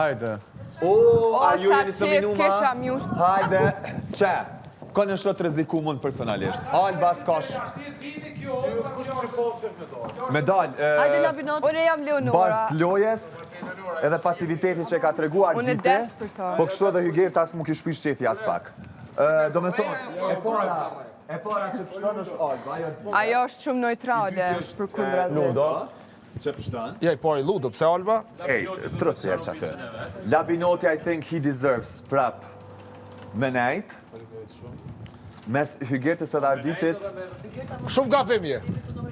Hajde. A ju sa jeni të qef minuma? kesha mjusht. Hajde, që? Ka në shot rreziku mund personalisht. Alba s'kash. Medal. Hajde Labinot. Unë jam Leonora. Bas të lojes, edhe pasiviteti që ka treguar Unë gjite, des për ta. po kështu edhe Hygerta as mu kish pish qefi as pak. Do me thonë, e para që pështon është Alba, Ajo është shumë neutrale për kundrazi. që pështon. Ja i pari Ludo, pse Alba? Ej, trësë herë që atë. Labinoti, I think he deserves prap me nejt. Mes Hygertës edhe Arditit, Shumë gabim je.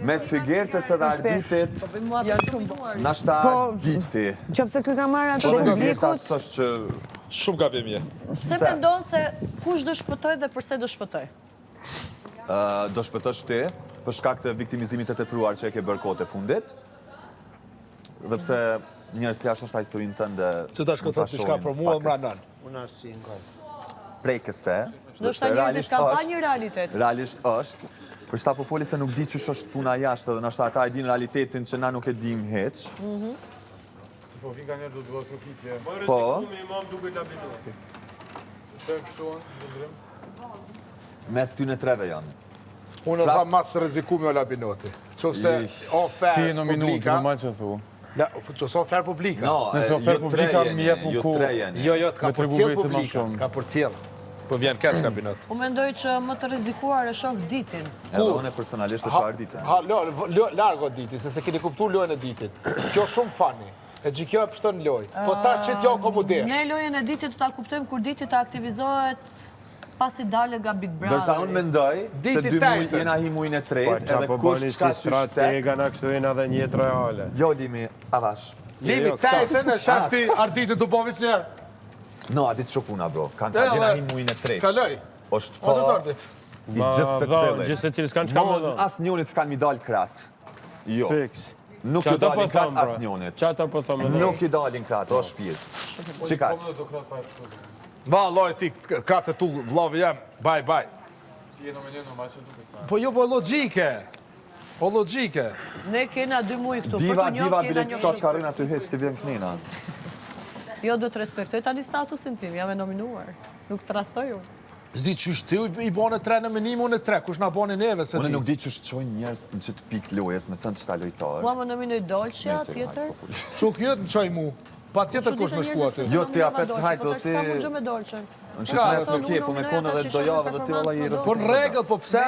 mes Hygertës edhe Arditit, Janë shumë. nashta Arditi. Qofse ky ka marrë atë Po dhe Hygerta publikut, s'është që... Shumë gabim je. Se mendon se kush do shpëtoj dhe përse do shpëtoj? Do shpëtosh ti, për shkak të viktimizimit të tepruar që e ke bërë kohët e fundit, dhe pse njerëz të jashtë është ta historinë tënde... Se ta shko thot diçka për mua mranan. Prekëse, Do shta njerëzit kanë pa një realitet. realisht është, për shta populli se nuk di që është puna jashtë dhe nështë ata e din realitetin që na nuk e dim heq. Se po vin ka njerë do të duhet rukitje. Po, Se kështu në ndrym. mes ty në treve janë. Unë dha mas rrezikumi o Labinoti. Qofse ofer Ti në minutë, publika. në majtë që thu. Qofse ofer publika. No, Nëse ofertë publika, më jep mu ku. Jo, jo, ka Me për tregu cilë vetë ma publika. shumë. Ka për cilë. Po vjen keq Labinot. U mendoj që më të rrezikuar e shoh Ditin. Edhe unë personalisht është Arditin. Ha, largo Diti, se se keni kuptu lojën e Ditit. Kjo shumë fani. E që kjo e pështon loj. Po tash që t'jo komodesh. Ne lojën e Ditit të ta kuptojmë kur Diti ta aktivizohet pasi dale nga Big Brother. Dërsa unë mendoj se Diti 2 muaj tajtën. jena hi mujnë e Po, tretë, qa edhe po kush bani qka si sy shtek. stratega na kështu jena dhe një reale. Jo, Limi, avash. Limi tajtën e shafti Arditin të bovis njerë. No, a ditë që puna, bro. Kanë Ja, jena dhe- hi mujnë e tretë. Kaloj. Është Ose pa... të Ardit. I gjithë se cele. Gjithë se cilë s'kanë qka më Mon, dhe. as njonit s'kanë mi dalë kratë. Jo. Fix. Nuk Qa ju të po dalin kratë thomë, as bro? njonit. Qa të po thomë dhe? Nuk ju dalin kratë, o shpirë. Që kaq? Va, loj ti, kratë tu, vllavi jam, baj. Ti e nominen në majtë që duket sa. Po jo, po logjike. Po logjike. Ne kena 2 muaj këtu. Diva, për të njohur diva, kena bilet një s'ka që ka rëna të heq, ti vjen knina. Jo, do të respektoj tani statusin tim, jam e nominuar. Nuk të rathoj unë. Zdi që ti i bane 3 në minim, unë 3, kush na bane neve se Unë ti. nuk di që shqojnë njerës në që të pikë lojes me tënë qëta lojtarë. Mua më nominoj Dolçja, tjetër. Shuk jetë në qaj mu. Pa tjetër kush me shku aty. Jo, ti apet hajtë, do ti- Po tash s'ka më gjë me Dolçën. Në që të mes nuk je, po me kone dhe do javë dhe ti valla i Po në regëll, po pse?